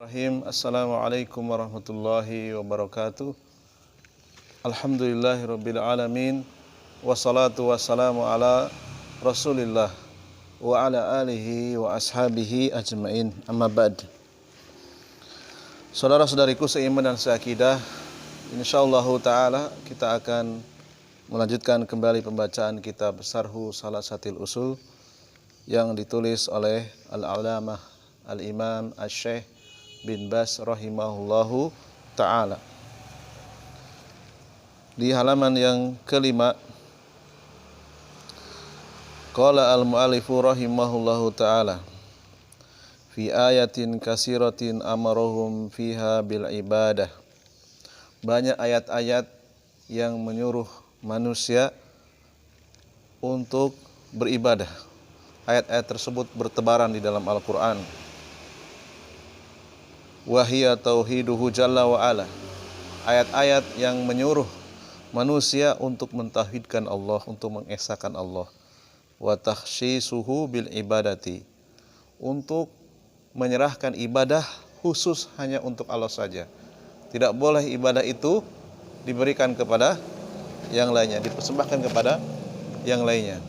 Assalamualaikum warahmatullahi wabarakatuh. Alhamdulillahirabbil alamin. Wassalatu wassalamu ala Rasulillah wa ala alihi wa ashabihi ajmain. Amma ba'd. Saudara-saudariku seiman dan seakidah, insyaallah taala kita akan melanjutkan kembali pembacaan kitab Syarhu Salasatil Usul yang ditulis oleh Al-Alamah Al-Imam Asy-Syaikh bin Baz rahimahullahu ta'ala. Di halaman yang kelima, qala al-mu'allifu rahimahullahu ta'ala, fi ayatin kasiratin amarahum fiha bil ibadah. Banyak ayat-ayat yang menyuruh manusia untuk beribadah. Ayat-ayat tersebut bertebaran di dalam Al-Quran. Wahia tauhiduhu jalla wa ala. Ayat-ayat yang menyuruh manusia untuk mentauhidkan Allah, untuk mengesahkan Allah. Wa takhsyisuhu bil ibadati. Untuk menyerahkan ibadah khusus hanya untuk Allah saja. Tidak boleh ibadah itu diberikan kepada yang lainnya, dipersembahkan kepada yang lainnya.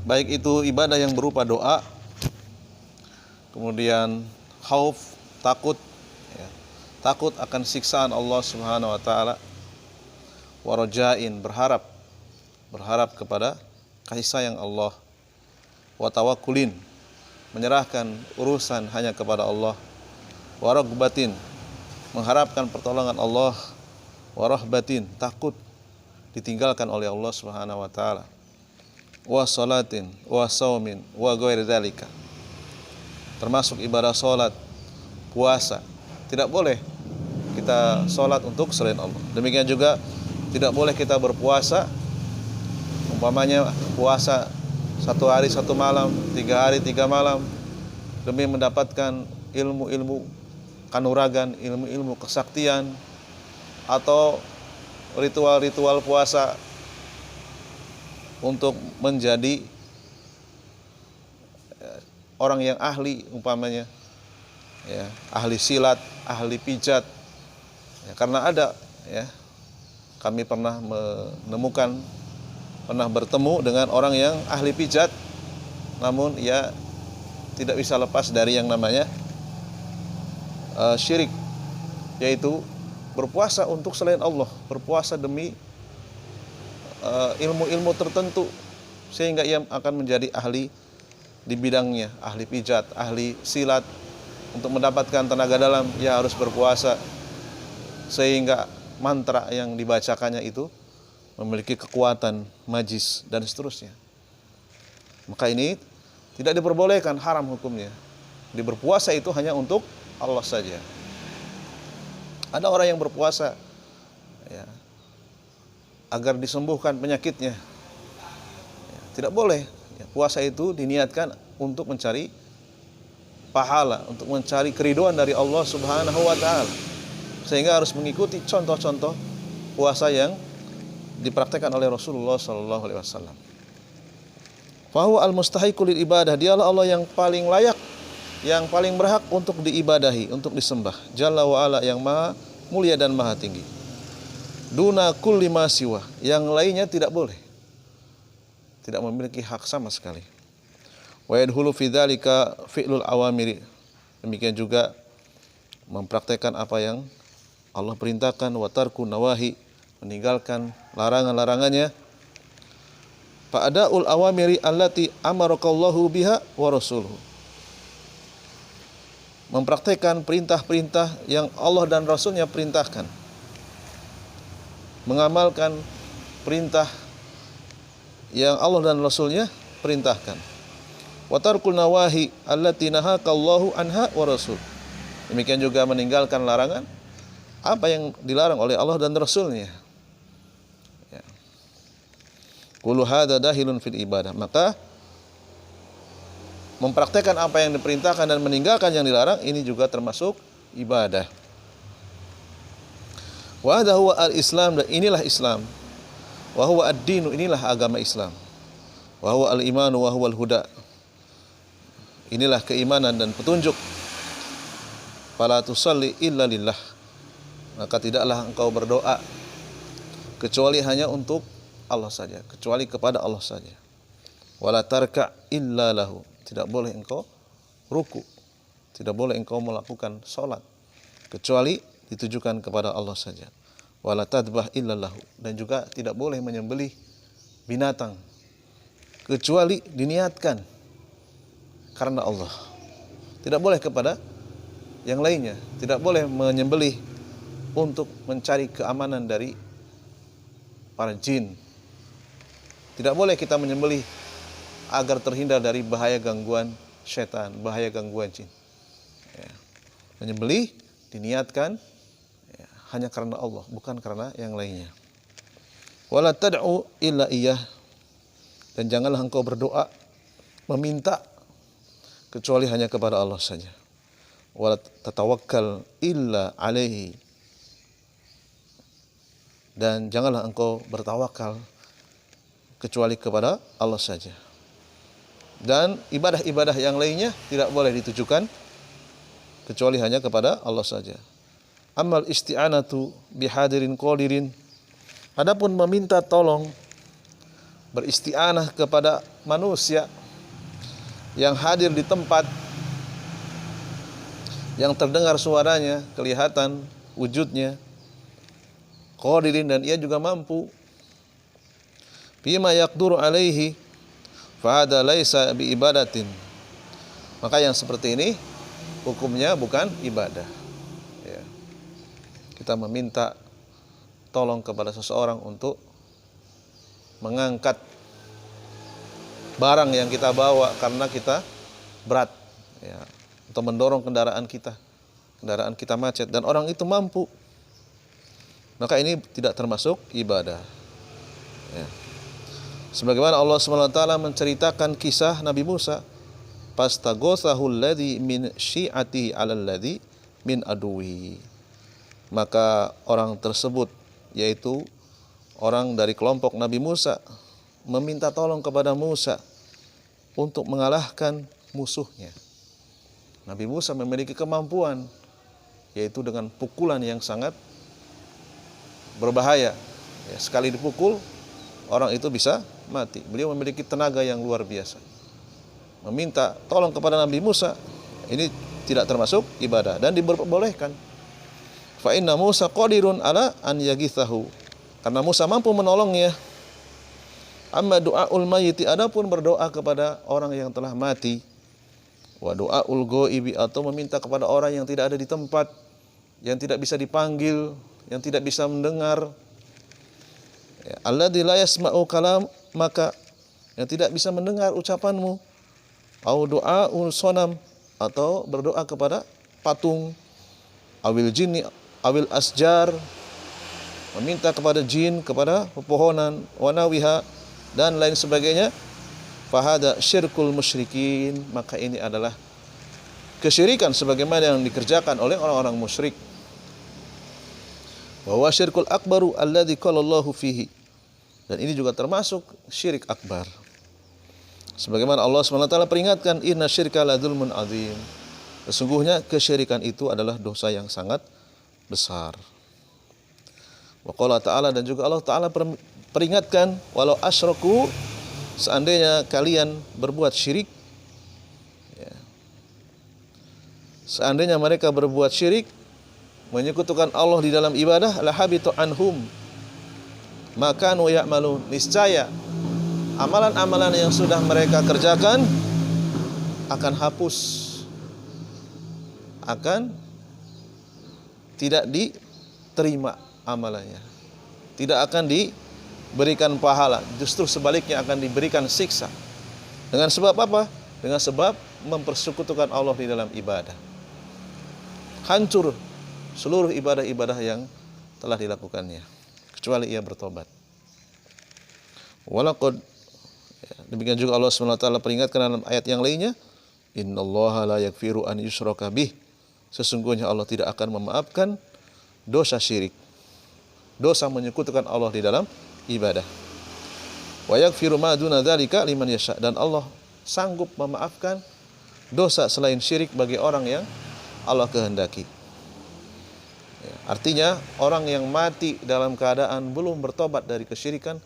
Baik itu ibadah yang berupa doa, kemudian khauf, takut, takut akan siksaan Allah Subhanahu wa taala, warajain, berharap kepada kasih sayang Allah, wa tawakkulin, menyerahkan urusan hanya kepada Allah, wa ragbatin, mengharapkan pertolongan Allah, wa rahbatin, takut ditinggalkan oleh Allah Subhanahu wa taala, wa salatin, wa saumin, wa ghairi dzalika, termasuk ibadah salat, puasa. Tidak boleh kita salat untuk selain Allah. Demikian juga tidak boleh kita berpuasa, umpamanya puasa 1 hari 1 malam, 3 hari 3 malam, demi mendapatkan ilmu-ilmu kanuragan, ilmu-ilmu kesaktian, atau ritual-ritual puasa untuk menjadi orang yang ahli, umpamanya ahli silat, ahli pijat. Karena ada, kami pernah bertemu dengan orang yang ahli pijat, namun ia tidak bisa lepas dari yang namanya syirik, yaitu berpuasa untuk selain Allah, berpuasa demi ilmu-ilmu tertentu, sehingga ia akan menjadi ahli di bidangnya, ahli pijat, ahli silat. Untuk mendapatkan tenaga dalam, ia harus berpuasa, sehingga mantra yang dibacakannya itu memiliki kekuatan majis dan seterusnya. Maka ini tidak diperbolehkan, haram hukumnya. Berpuasa itu hanya untuk Allah saja. Ada orang yang berpuasa agar disembuhkan penyakitnya. Tidak boleh. Puasa itu diniatkan untuk mencari pahala, untuk mencari keridhaan dari Allah Subhanahu wa taala. Sehingga harus mengikuti contoh-contoh puasa yang dipraktekkan oleh Rasulullah sallallahu alaihi wasallam. Fa huwa al-mustahiqu lil ibadah, dialah Allah yang paling layak, yang paling berhak untuk diibadahi, untuk disembah. Jalla wa ala, yang maha mulia dan maha tinggi. Duna kulli ma siwa, yang lainnya tidak boleh, tidak memiliki hak sama sekali. Wa yadkhulu fi dzalika fi'lul awamiri, demikian juga mempraktekkan apa yang Allah perintahkan, wa tarku nawahi, meninggalkan larangan-larangannya. Fa'adaul awamiri allati amarakallahu biha wa rasuluhu, mempraktekkan perintah-perintah yang Allah dan Rasulnya perintahkan, mengamalkan perintah yang Allah dan Rasulnya perintahkan. Wa tarkul nawahi allati nahakallahu anha wa rasul, demikian juga meninggalkan larangan apa yang dilarang oleh Allah dan Rasulnya. Kullu hadza dahilun fil ibadah, maka mempraktekkan apa yang diperintahkan dan meninggalkan yang dilarang ini juga termasuk ibadah. Wa hadza huwa al-Islam, dan inilah Islam. Wa huwa ad-dinu, inilah agama Islam. Wa huwa al-imanu wa huwa al-huda. Inilah keimanan dan petunjuk. Fala tusalli illa lillah. Maka tidaklah engkau berdoa kecuali hanya untuk Allah saja, kecuali kepada Allah saja. Wala tarka illa lahu. Tidak boleh engkau ruku, tidak boleh engkau melakukan salat kecuali ditujukan kepada Allah saja. Wala tadbah illa lahu. Dan juga tidak boleh menyembelih binatang kecuali diniatkan karena Allah. Tidak boleh kepada yang lainnya. Tidak boleh menyembelih untuk mencari keamanan dari para jin. Tidak boleh kita menyembelih agar terhindar dari bahaya gangguan setan, bahaya gangguan jin. Ya. Menyembelih diniatkan ya, hanya karena Allah, bukan karena yang lainnya. Wala tad'u illa iyyah. Dan janganlah engkau berdoa meminta kecuali hanya kepada Allah saja. Wala tatawakkal illa alaihi. Dan janganlah engkau bertawakal kecuali kepada Allah saja. Dan ibadah-ibadah yang lainnya tidak boleh ditujukan kecuali hanya kepada Allah saja. Amal isti'anatu bihadirin qadirin. Adapun meminta tolong, beristi'anah kepada manusia yang hadir di tempat, yang terdengar suaranya, kelihatan wujudnya, qadirin, dan ia juga mampu, bima yaqduru alaihi fahada laisa bi ibadatin. Maka yang seperti ini hukumnya bukan ibadah. Ya. Kita meminta tolong kepada seseorang untuk mengangkat barang yang kita bawa karena kita berat, ya, atau mendorong kendaraan kita macet dan orang itu mampu, maka ini tidak termasuk ibadah. Ya. Sebagaimana Allah SWT menceritakan kisah Nabi Musa, fastaghathahu alladhi min syi'atihi 'alal ladzi min aduwi. Maka orang tersebut, yaitu orang dari kelompok Nabi Musa, meminta tolong kepada Musa untuk mengalahkan musuhnya. Nabi Musa memiliki kemampuan, yaitu dengan pukulan yang sangat berbahaya. Ya, sekali dipukul, orang itu bisa mati. Beliau memiliki tenaga yang luar biasa. Meminta tolong kepada Nabi Musa, ini tidak termasuk ibadah dan diperbolehkan. Fa inna Musa qadirun ala an yaghithahu. Karena Musa mampu menolongnya. Amma du'aul mayyiti, adapun berdoa kepada orang yang telah mati, wa du'aul ghaibi, atau meminta kepada orang yang tidak ada di tempat, yang tidak bisa dipanggil, yang tidak bisa mendengar, ya, alladzi la yasma'u kalam, maka yang tidak bisa mendengar ucapanmu, au du'aul sonam, atau berdoa kepada patung, awil jinni awil asjar, meminta kepada jin, kepada pepohonan, wanawiha, dan lain sebagainya, fahada syirkul musyrikin, maka ini adalah kesyirikan sebagaimana yang dikerjakan oleh orang-orang musyrik. Wa huwa syirkul akbaru alladzi qala Allahu fihi, dan ini juga termasuk syirik akbar. Sebagaimana Allah SWT peringatkan, inna syirka la dzulmun azim, sesungguhnya kesyirikan itu adalah dosa yang sangat besar. Wa qala ta'ala, dan juga Allah Ta'ala peringatkan, walau asyraku, seandainya kalian berbuat syirik, ya, seandainya mereka berbuat syirik, menyekutukan Allah di dalam ibadah, la habitu anhum maka nu ya'malun, niscaya amalan-amalan yang sudah mereka kerjakan akan hapus, akan tidak diterima amalannya, tidak akan diberikan pahala, justru sebaliknya akan diberikan siksa. Dengan sebab apa? Dengan sebab mempersekutukan Allah di dalam ibadah. Hancur seluruh ibadah-ibadah yang telah dilakukannya, kecuali ia bertobat. Walaqad, demikian juga Allah SWT peringatkan dalam ayat yang lainnya, innallaha la yaghfiru an yushraka bih, sesungguhnya Allah tidak akan memaafkan dosa syirik, dosa menyekutukan Allah di dalam ibadah. Wa yaghfiru ma duna dzalika liman yasha, dan Allah sanggup memaafkan dosa selain syirik bagi orang yang Allah kehendaki. Ya, artinya orang yang mati dalam keadaan belum bertobat dari kesyirikan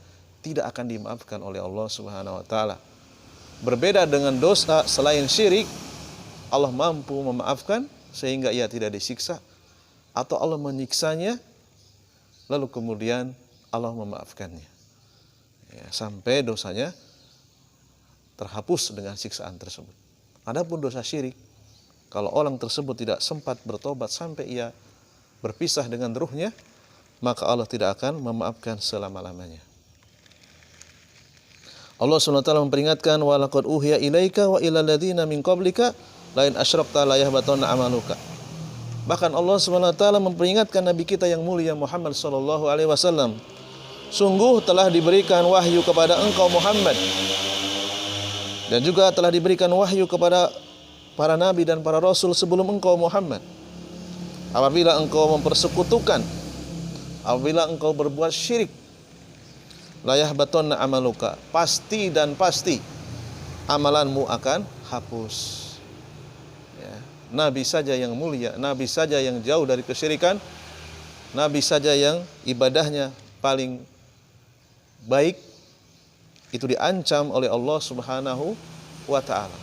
tidak akan dimaafkan oleh Allah Subhanahu wa taala. Berbeda dengan dosa selain syirik, Allah mampu memaafkan sehingga ia tidak disiksa, atau Allah menyiksanya lalu kemudian Allah memaafkannya. Ya, sampai dosanya terhapus dengan siksaan tersebut. Adapun dosa syirik, kalau orang tersebut tidak sempat bertobat sampai ia berpisah dengan ruhnya, maka Allah tidak akan memaafkan selama-lamanya. Allah SWT memperingatkan, wa laqad uhiya ilaika wa ilal ladzina min qablika la in asyrakta la yahbatanna amaluka. Bahkan Allah SWT memperingatkan Nabi kita yang mulia Muhammad SAW, sungguh telah diberikan wahyu kepada engkau Muhammad, dan juga telah diberikan wahyu kepada para nabi dan para rasul sebelum engkau Muhammad. Apabila engkau mempersekutukan, apabila engkau berbuat syirik, la yahbatanna amaluka, pasti dan pasti amalanmu akan hapus. Ya. Nabi saja yang mulia, Nabi saja yang jauh dari kesyirikan, Nabi saja yang ibadahnya paling baik, itu diancam oleh Allah Subhanahu wa ta'ala.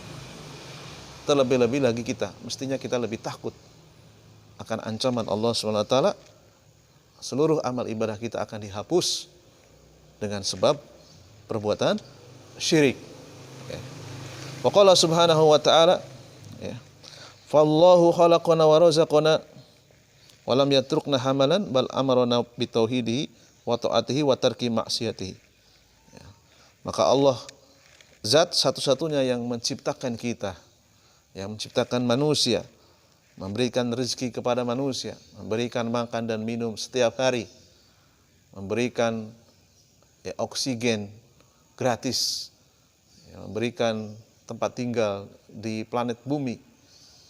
Terlebih-lebih lagi kita, mestinya kita lebih takut akan ancaman Allah Subhanahu wa ta'ala. Seluruh amal ibadah kita akan dihapus dengan sebab perbuatan syirik. Wa qala subhanahu wa ta'ala, fallahu khalaqana wa razaqana wa lam yatrukna hamalan bal amarna bitauhidihi wa ta'atihi wa tarki maksiatihi. Maka Allah zat satu-satunya yang menciptakan kita, yang menciptakan manusia, memberikan rezeki kepada manusia, memberikan makan dan minum setiap hari, memberikan oksigen gratis, memberikan tempat tinggal di planet bumi,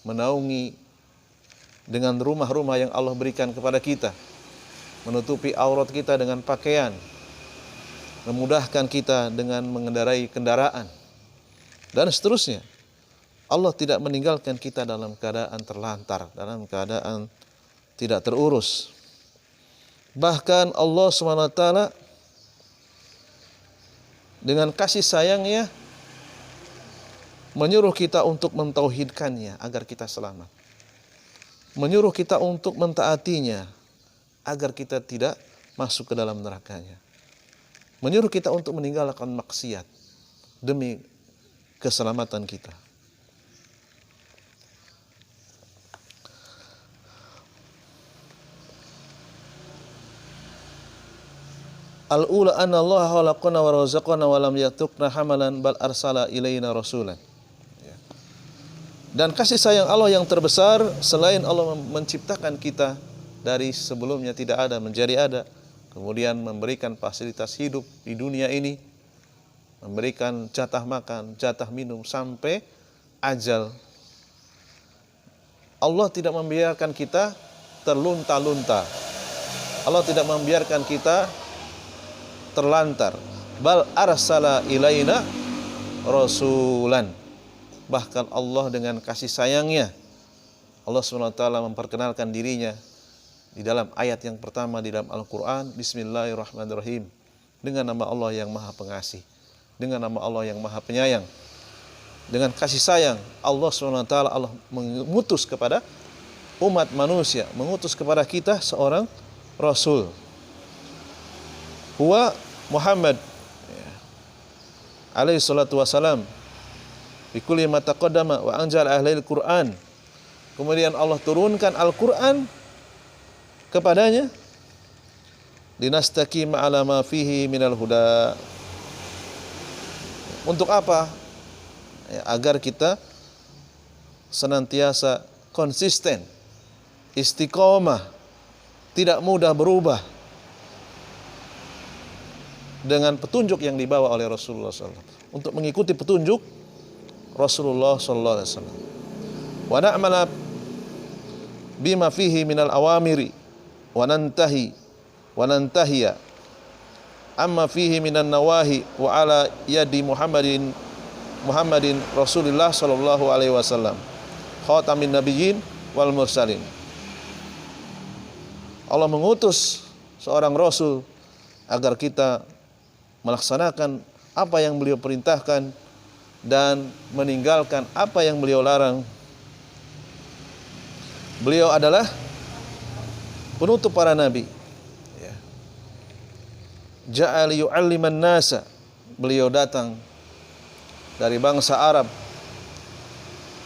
menaungi dengan rumah-rumah yang Allah berikan kepada kita, menutupi aurat kita dengan pakaian, memudahkan kita dengan mengendarai kendaraan, dan seterusnya. Allah tidak meninggalkan kita dalam keadaan terlantar, dalam keadaan tidak terurus. Bahkan Allah SWT dengan kasih sayangnya menyuruh kita untuk mentauhidkannya agar kita selamat, menyuruh kita untuk mentaatinya agar kita tidak masuk ke dalam nerakanya, menyuruh kita untuk meninggalkan maksiat demi keselamatan kita. Al-ula anna Allah khalaqana wa razaqana wa lam yatrukna hamalan bal arsala ilaina rasulan. Dan kasih sayang Allah yang terbesar, selain Allah menciptakan kita dari sebelumnya tidak ada menjadi ada, kemudian memberikan fasilitas hidup di dunia ini, memberikan jatah makan, jatah minum sampai ajal. Allah tidak membiarkan kita terlunta-lunta. Allah tidak membiarkan kita terlantar. Bal arsala ilaina rasulan. Bahkan Allah dengan kasih sayangnya, Allah SWT memperkenalkan dirinya di dalam ayat yang pertama di dalam Al-Quran, Bismillahirrahmanirrahim, dengan nama Allah yang maha pengasih, dengan nama Allah yang maha penyayang. Dengan kasih sayang Allah SWT, Allah mengutus kepada umat manusia, mengutus kepada kita seorang Rasul, huwa Muhammad alaihi salatu wassalam, bikulli ma taqaddama wa anzal ahlil Quran. Kemudian Allah turunkan Al-Quran kepadanya, linastaqima ala ma fihi minal huda. Untuk apa? Agar kita senantiasa konsisten, istiqomah, tidak mudah berubah dengan petunjuk yang dibawa oleh Rasulullah SAW, untuk mengikuti petunjuk Rasulullah SAW. Wa na'mala bima fihi minal awamiri wa nantahiya amma fihi minan nawahi wa ala yadi Muhammadin Muhammadin Rasulillah sallallahu alaihi wasallam khatamin nabiyyin wal mursalin. Allah mengutus seorang rasul agar kita melaksanakan apa yang beliau perintahkan dan meninggalkan apa yang beliau larang. Beliau adalah penutup para nabi. Ja'a liyu'alliman nasa. Beliau datang dari bangsa Arab,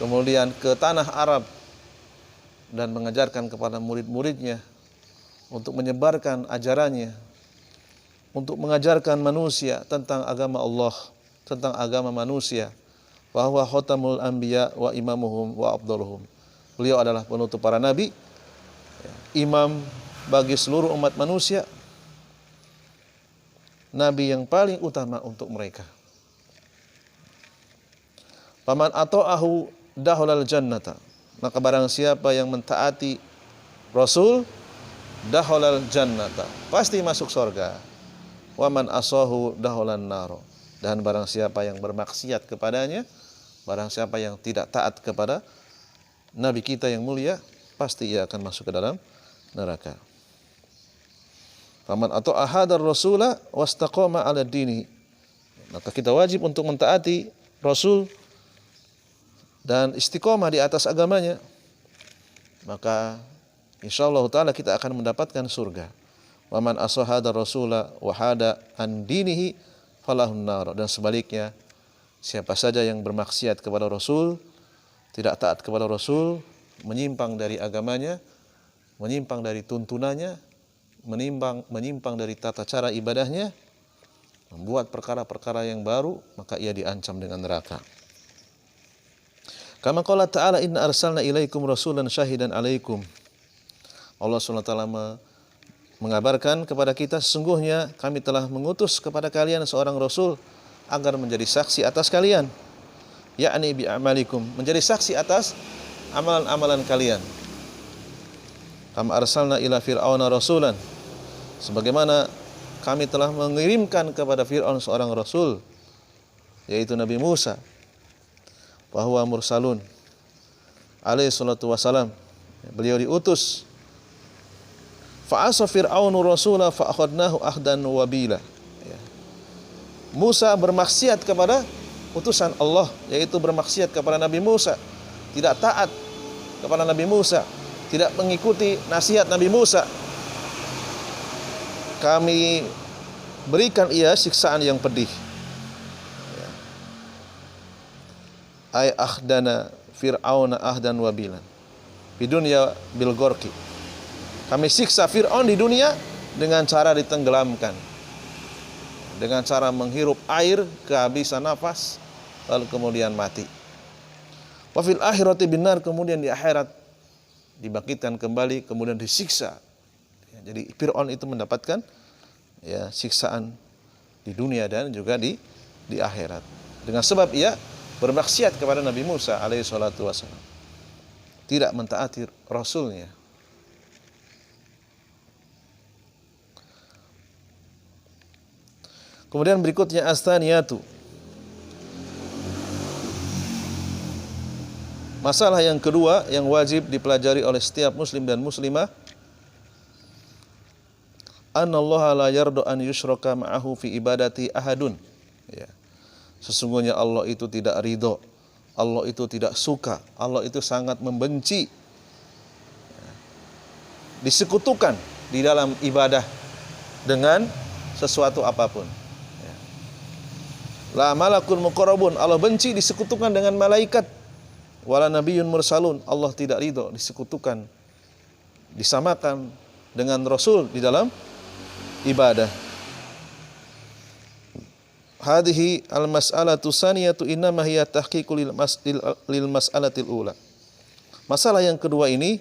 kemudian ke tanah Arab, dan mengajarkan kepada murid-muridnya untuk menyebarkan ajarannya, untuk mengajarkan manusia tentang agama Allah, tentang agama manusia, bahwa khatamul anbiya wa imamuhum wa afdaluhum. Beliau adalah penutup para nabi, imam bagi seluruh umat manusia, nabi yang paling utama untuk mereka. Faman ata'ahu dakhalal jannata. Maka barang siapa yang mentaati Rasul, dakhalal jannata, pasti masuk surga. Wa man asahu dakhalan nar. Dan barang siapa yang bermaksiat kepadanya, barang siapa yang tidak taat kepada nabi kita yang mulia, pasti ia akan masuk ke dalam neraka. Faman ata'a hadar rasula wastaqama 'ala dini. Maka kita wajib untuk mentaati Rasul dan istiqomah di atas agamanya, maka insyaallah taala kita akan mendapatkan surga. Wa man asahada rasula wa hada an dinihi falahun nar. Dan sebaliknya, siapa saja yang bermaksiat kepada Rasul, tidak taat kepada Rasul, menyimpang dari agamanya, menyimpang dari tuntunannya, menyimpang dari tata cara ibadahnya, membuat perkara-perkara yang baru, maka ia diancam dengan neraka. Kama qala ta'ala inna arsalna ilaikum rasulan syahidan alaikum. Allah SWT mengabarkan kepada kita, sesungguhnya kami telah mengutus kepada kalian seorang rasul agar menjadi saksi atas kalian, yakni bi amalikum, menjadi saksi atas amalan-amalan kalian. Kama arsalna ila fir'auna rasulan, sebagaimana kami telah mengirimkan kepada Fir'aun seorang rasul, yaitu Nabi Musa, bahwa mursalun alaihi salatu wassalam, beliau diutus. Fa'asa fir'aunu rasula fa'akhadnahu ahdan wabila. Musa bermaksiat kepada utusan Allah, yaitu bermaksiat kepada Nabi Musa, tidak taat kepada Nabi Musa, tidak mengikuti nasihat Nabi Musa. Kami berikan ia siksaan yang pedih. Ay ahdana fir'auna ahdan wabilan di dunia bil gorki. Kami siksa Fir'aun di dunia dengan cara ditenggelamkan, dengan cara menghirup air kehabisan nafas, lalu kemudian mati. Wa fil akhirati binar, kemudian di akhirat dibangkitkan kembali, kemudian disiksa. Jadi Fir'aun itu mendapatkan siksaan di dunia dan juga di akhirat, dengan sebab ia bermaksiat kepada Nabi Musa alaihi salatu wassalam, tidak mentaati Rasulnya. Kemudian berikutnya astaniyatu, masalah yang kedua yang wajib dipelajari oleh setiap muslim dan muslimah, annallaha la yardu an yushraka ma'ahu fi ibadati ahadun. Sesungguhnya Allah itu tidak ridho, Allah itu tidak suka, Allah itu sangat membenci disekutukan di dalam ibadah dengan sesuatu apapun. La malakun muqarrabun, Allah benci disekutukan dengan malaikat. Wala nabiyyun mursalun, Allah tidak ridho disekutukan, disamakan dengan Rasul di dalam ibadah. Hadhihi al-mas'alatu saniyatu innama hiya tahqiqu lil mas'alatil ula. Masalah yang kedua ini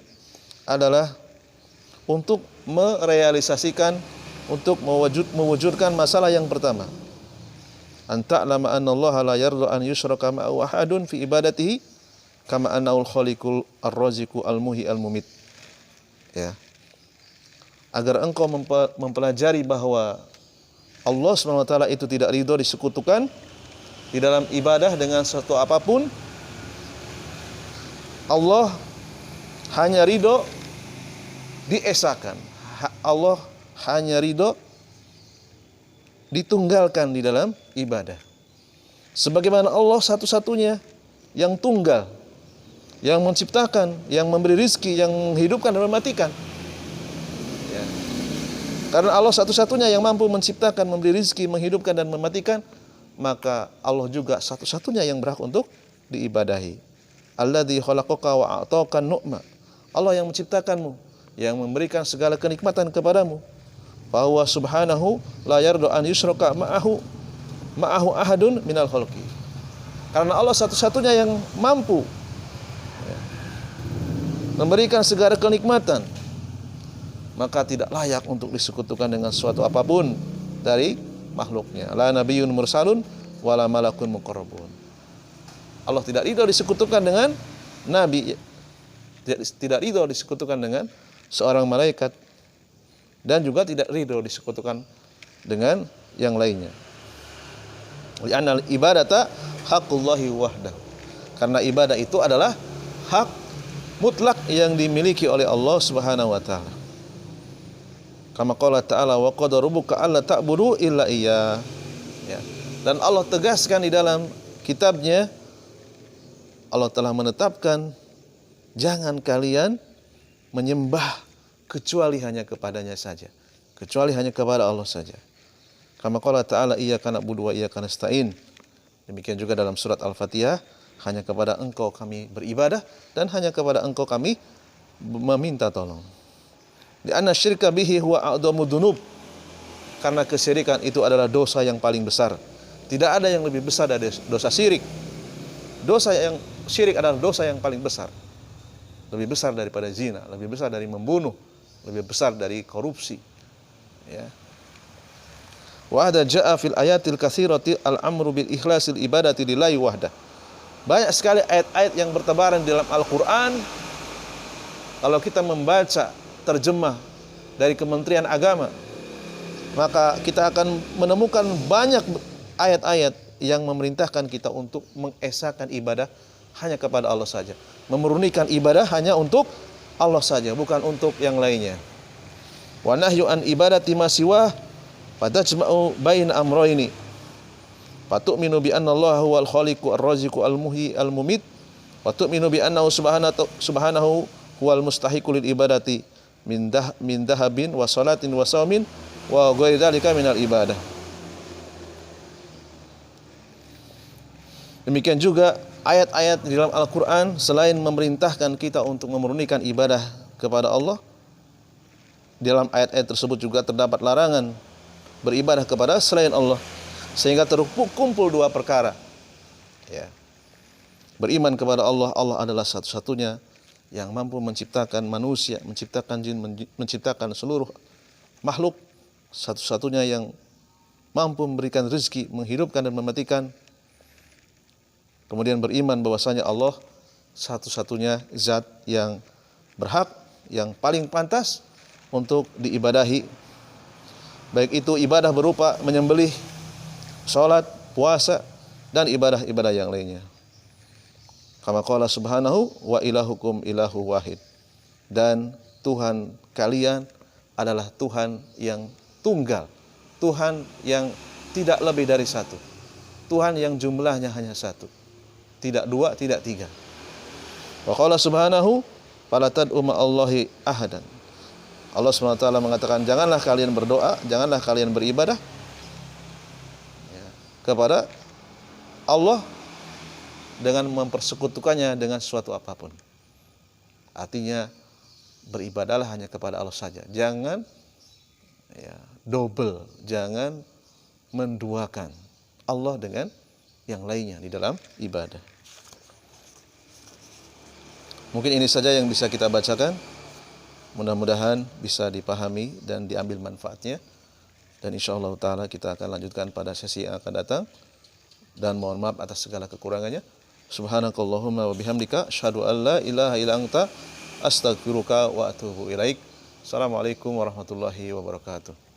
adalah untuk merealisasikan, untuk mewujudkan masalah yang pertama. Anta lama anna Allah la yarda an yushraka ma'ahu ahadun fi ibadatihi kama annahu al-khaliqul ar-raziqu al-muhyi al-mumit. Agar engkau mempelajari bahwa Allah SWT itu tidak ridho disekutukan di dalam ibadah dengan suatu apapun, Allah hanya ridho diesakan. Allah hanya ridho ditunggalkan di dalam ibadah. Sebagaimana Allah satu-satunya yang tunggal, yang menciptakan, yang memberi rizki, yang menghidupkan dan mematikan. Ya. Karena Allah satu-satunya yang mampu menciptakan, memberi rizki, menghidupkan dan mematikan, maka Allah juga satu-satunya yang berhak untuk diibadahi. Alladzi khalaqaka wa a'taka nu'ma. Allah yang menciptakanmu, yang memberikan segala kenikmatan kepadamu. Bahwa subhanahu la yardu an yushraka ma'ahu ahadun minal khalqi. Karena Allah satu-satunya yang mampu memberikan segala kenikmatan, maka tidak layak untuk disekutukan dengan suatu apapun dari makhluknya. La nabiyyun mursalun wala malakun muqarrabun. Allah tidak ridho disekutukan dengan nabi, tidak ridho disekutukan dengan seorang malaikat, dan juga tidak ridho disekutukan dengan yang lainnya. Li'anna ibadata haqqullahi wahdahu. Karena ibadah itu adalah hak mutlak yang dimiliki oleh Allah Subhanahu wa taala. Kama qala ta'ala wa qad rabbuka alla ta'budu illa iyyah. Ya. Dan Allah tegaskan di dalam kitabnya, Allah telah menetapkan jangan kalian menyembah kecuali hanya kepadanya saja, kecuali hanya kepada Allah saja. Kama qala ta'ala iyyaka na'budu wa iyyaka nasta'in. Demikian juga dalam surat Al-Fatihah, hanya kepada Engkau kami beribadah dan hanya kepada Engkau kami meminta tolong. Di anna syirka bihi huwa a'dhamu dzunub. Karena kesyirikan itu adalah dosa yang paling besar. Tidak ada yang lebih besar dari dosa syirik. Dosa yang syirik adalah dosa yang paling besar. Lebih besar daripada zina, lebih besar dari membunuh, lebih besar dari korupsi. Ya. Wa hadza jaa fil ayatil katsirati al-amru bil ikhlasil ibadati lillahi wahdah. Banyak sekali ayat-ayat yang bertebaran di dalam Al-Qur'an. Kalau kita membaca terjemah dari Kementerian Agama, maka kita akan menemukan banyak ayat-ayat yang memerintahkan kita untuk mengesahkan ibadah hanya kepada Allah saja, memurnikan ibadah hanya untuk Allah saja, bukan untuk yang lainnya. Wa nahyu an ibadati ma siwa fatajma'u baina amrayni. Fatu'minu bi anna Allah huwal khaliqu ar-raziqu al-muhyi al-mumit wa tu'minu bi annahu subhanahu huwal mustahiqu lil ibadati min dahabin wa salatin wa saumin wa ghairi dzalika minal ibadah. Demikian juga ayat-ayat di dalam Al-Quran selain memerintahkan kita untuk memurnikan ibadah kepada Allah, di dalam ayat-ayat tersebut juga terdapat larangan beribadah kepada selain Allah, sehingga terkumpul dua perkara. Ya. Beriman kepada Allah, Allah adalah satu-satunya yang mampu menciptakan manusia, menciptakan jin, menciptakan seluruh makhluk, satu-satunya yang mampu memberikan rezeki, menghidupkan dan mematikan. Kemudian beriman bahwasanya Allah satu-satunya zat yang berhak, yang paling pantas untuk diibadahi. Baik itu ibadah berupa menyembelih, salat, puasa, dan ibadah-ibadah yang lainnya. Kama qala subhanahu wa ilahukum ilahu wahid. Dan Tuhan kalian adalah Tuhan yang tunggal, Tuhan yang tidak lebih dari satu, Tuhan yang jumlahnya hanya satu, tidak dua, tidak tiga. Wa qala subhanahu fala tad'u ma'allahi ahadan. Allah SWT mengatakan, janganlah kalian berdoa, janganlah kalian beribadah kepada Allah dengan mempersekutukannya dengan sesuatu apapun. Artinya beribadahlah hanya kepada Allah saja. Jangan double, jangan menduakan Allah dengan yang lainnya di dalam ibadah. Mungkin ini saja yang bisa kita bacakan. Mudah-mudahan bisa dipahami dan diambil manfaatnya. Dan insyaallah ta'ala kita akan lanjutkan pada sesi yang akan datang. Dan mohon maaf atas segala kekurangannya. Subhanakallahumma wa bihamdika asyhadu an la ilaha illa anta astaghfiruka wa atubu ilaik. Assalamualaikum warahmatullahi wabarakatuh.